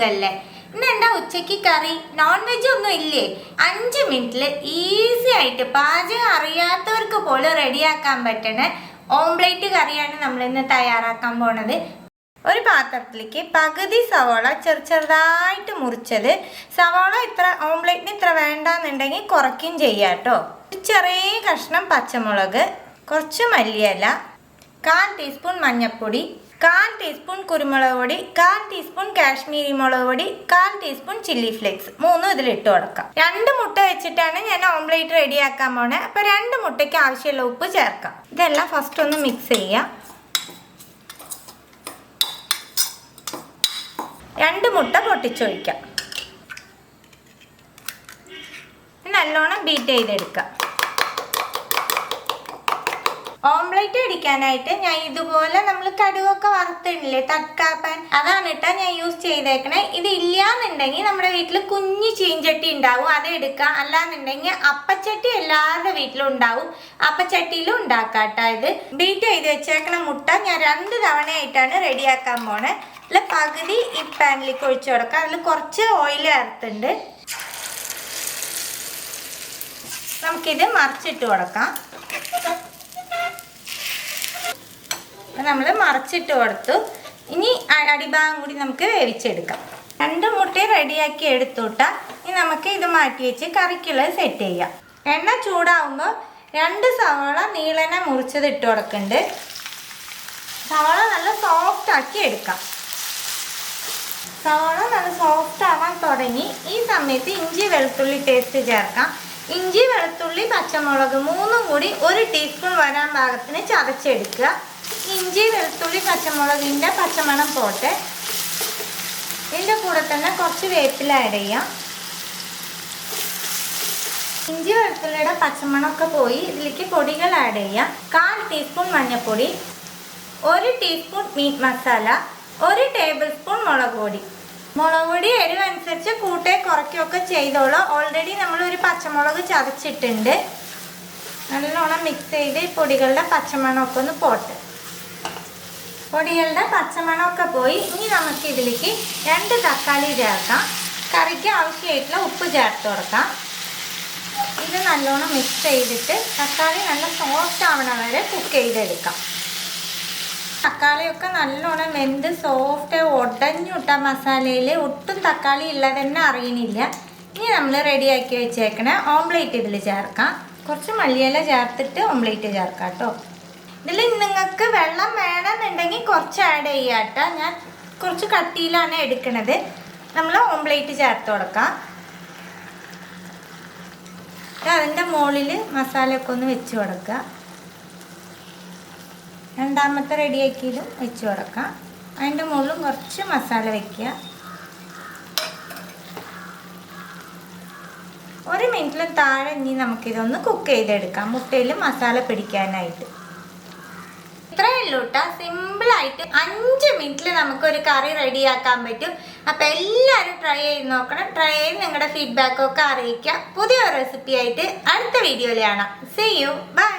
സുഖല്ലേ? ഇന്ന് എന്താ ഉച്ചയ്ക്ക് കറി? നോൺ വെജ് ഒന്നും ഇല്ലേ? 5 മിനിറ്റിൽ ഈസി ആയിട്ട് പാചകം അറിയാത്തവർക്ക് പോലും റെഡിയാക്കാൻ പറ്റുന്ന ഓംപ്ലേറ്റ് കറിയാണ് നമ്മൾ ഇന്ന് തയ്യാറാക്കാൻ പോണത്. ഒരു പാത്രത്തിലേക്ക് പകുതി സവാള ചെറുതായിട്ട് മുറിച്ചത്. സവാള ഇത്ര ഓംപ്ലേറ്റിന് ഇത്ര വേണ്ടാന്നുണ്ടെങ്കിൽ കുറയ്ക്കും ചെയ്യാം കേട്ടോ. ചെറിയ കഷ്ണം പച്ചമുളക്, കുറച്ച് മല്ലിയില, 1/4 ടീസ്പൂൺ മഞ്ഞൾപ്പൊടി, 1/4 ടീസ്പൂൺ കുരുമുളക് പൊടി, 1/4 ടീസ്പൂൺ കാശ്മീരി മുളക് പൊടി, 1/4 ടീസ്പൂൺ ചില്ലി ഫ്ലേക്സ്, 3 ഇതിലിട്ട് കൊടുക്കാം. 2 മുട്ട വെച്ചിട്ടാണ് ഞാൻ ഓംപ്ലേറ്റ് റെഡിയാക്കാൻ പോണേ. അപ്പോൾ 2 മുട്ടയ്ക്ക് ആവശ്യമുള്ള ഉപ്പ് ചേർക്കാം. ഇതെല്ലാം ഫസ്റ്റ് ഒന്ന് മിക്സ് ചെയ്യാം. 2 മുട്ട പൊട്ടിച്ചൊഴിക്കാം. നല്ലോണം ബീറ്റ് ചെയ്തെടുക്കാം. ഓംപ്ലേറ്റ് അടിക്കാനായിട്ട് ഞാൻ ഇതുപോലെ നമ്മൾ കടുകൊക്കെ വറുത്തിടില്ലേ, തക്കാപ്പാൻ, അതാണ് കേട്ടോ ഞാൻ യൂസ് ചെയ്തേക്കണേ. ഇത് ഇല്ലാന്നുണ്ടെങ്കിൽ നമ്മുടെ വീട്ടിൽ കുഞ്ഞു ചീഞ്ചട്ടി ഉണ്ടാവും, അത് എടുക്കാം. അല്ലാന്നുണ്ടെങ്കിൽ അപ്പച്ചട്ടി എല്ലാവരുടെ വീട്ടിലും ഉണ്ടാവും, അപ്പച്ചട്ടിയിലും ഉണ്ടാക്കാം കേട്ടോ. ഇത് ബീറ്റ് ചെയ്ത് വെച്ചേക്കണ മുട്ട ഞാൻ 2 തവണയായിട്ടാണ് റെഡിയാക്കാൻ പോണേ. അതിൽ പകുതി ഈ പാനിലേക്ക് ഒഴിച്ചു കൊടുക്കാം. അതിൽ കുറച്ച് ഓയിൽ ചേർത്തുണ്ട്. നമുക്കിത് മറിച്ചിട്ട് കൊടുക്കാം. നമ്മൾ മറിച്ചിട്ട് കൊടുത്തു. ഇനി അടിഭാഗം കൂടി നമുക്ക് വേവിച്ചെടുക്കാം. 2 മുട്ട റെഡിയാക്കി എടുത്തുട്ടാ. ഇനി നമുക്ക് ഇത് മാറ്റി വെച്ച് കറിക്കുള്ളത് സെറ്റ് ചെയ്യാം. എണ്ണ ചൂടാവുമ്പോൾ 2 സവാള നീളനെ മുറിച്ചത് ഇട്ട് കൊടുക്കുന്നുണ്ട്. സവാള നല്ല സോഫ്റ്റ് ആക്കി എടുക്കാം. സവാള നല്ല സോഫ്റ്റ് ആവാൻ തുടങ്ങി. ഈ സമയത്ത് ഇഞ്ചി വെളുത്തുള്ളി പേസ്റ്റ് ചേർക്കാം. ഇഞ്ചി വെളുത്തുള്ളി പച്ചമുളക് 3 കൂടി 1 ടീസ്പൂൺ വരാൻ പാകത്തിന് ചതച്ചെടുക്കുക. ഇഞ്ചി വെളുത്തുള്ളി പച്ചമുളകിൻ്റെ പച്ചമണം പോട്ടെ. ഇതിൻ്റെ കൂടെ തന്നെ കുറച്ച് വേപ്പില ആഡ് ചെയ്യാം. ഇഞ്ചി വെളുത്തുള്ളിയുടെ പച്ചമണമൊക്കെ പോയി ഇതിലേക്ക് പൊടികൾ ആഡ് ചെയ്യാം. 1/4 ടീസ്പൂൺ മഞ്ഞൾപ്പൊടി, 1 teaspoon meet masala, 1 table spoon മുളക് പൊടി. മുളക് പൊടി എരിവനുസരിച്ച് കൂട്ടേ കുറയ്ക്കുകയൊക്കെ ചെയ്തോളൂ. ഓൾറെഡി നമ്മളൊരു പച്ചമുളക് ചതച്ചിട്ടുണ്ട്. നല്ലോണം മിക്സ് ചെയ്ത് ഈ പൊടികളുടെ പച്ചമണമൊക്കെ ഒന്ന് പോട്ടെ. പൊടികളുടെ പച്ചമണമൊക്കെ പോയി. ഇനി നമുക്ക് ഇതിലേക്ക് 2 തക്കാളി ചേർക്കാം. കറിക്ക് ആവശ്യമായിട്ടുള്ള ഉപ്പ് ചേർത്ത് കൊടുക്കാം. ഇത് നല്ലോണം മിക്സ് ചെയ്തിട്ട് തക്കാളി നല്ല സോഫ്റ്റ് ആവണ വരെ കുക്ക് ചെയ്തെടുക്കാം. തക്കാളിയൊക്കെ നല്ലോണം വെന്ത് സോഫ്റ്റ് ഉടഞ്ഞു വിട്ട മസാലയിൽ ഒട്ടും തക്കാളി ഉള്ളത് തന്നെ അറിയണില്ല. ഇനി നമ്മൾ റെഡിയാക്കി വെച്ചേക്കണ ഓംപ്ലേറ്റ് ഇതിൽ ചേർക്കാം. കുറച്ച് മല്ലിയില ചേർത്തിട്ട് ഓംപ്ലേറ്റ് ചേർക്കാം കേട്ടോ. ഇതിൽ നിങ്ങൾക്ക് വെള്ളം വേണമെന്നുണ്ടെങ്കിൽ കുറച്ച് ആഡ് ചെയ്യാം കേട്ടോ. ഞാൻ കുറച്ച് കട്ടിയിലാണ് എടുക്കുന്നത്. നമ്മൾ ഓംപ്ലേറ്റ് ചേർത്ത് കൊടുക്കാം. അതിൻ്റെ മുകളിൽ മസാലയൊക്കെ ഒന്ന് വെച്ച് കൊടുക്കുക. രണ്ടാമത്തെ റെഡിയാക്കിയതും വെച്ച് കൊടുക്കാം. അതിൻ്റെ മുകളിലും കുറച്ച് മസാല വയ്ക്കുക. 1 മിനിറ്റിലും താഴെ ഇനി നമുക്കിതൊന്ന് കുക്ക് ചെയ്തെടുക്കാം, മുട്ടയിൽ മസാല പിടിക്കാനായിട്ട്. ഇത്രയേ ഉള്ളൂ കേട്ടോ. സിമ്പിളായിട്ട് 5 മിനിറ്റിൽ നമുക്കൊരു കറി റെഡിയാക്കാൻ പറ്റും. അപ്പോൾ എല്ലാവരും ട്രൈ ചെയ്ത് നോക്കണം. ട്രൈ ചെയ്ത് നിങ്ങളുടെ ഫീഡ്ബാക്കൊക്കെ അറിയിക്കുക. പുതിയൊരു റെസിപ്പി ആയിട്ട് അടുത്ത വീഡിയോയിൽ കാണാം. See you. Bye.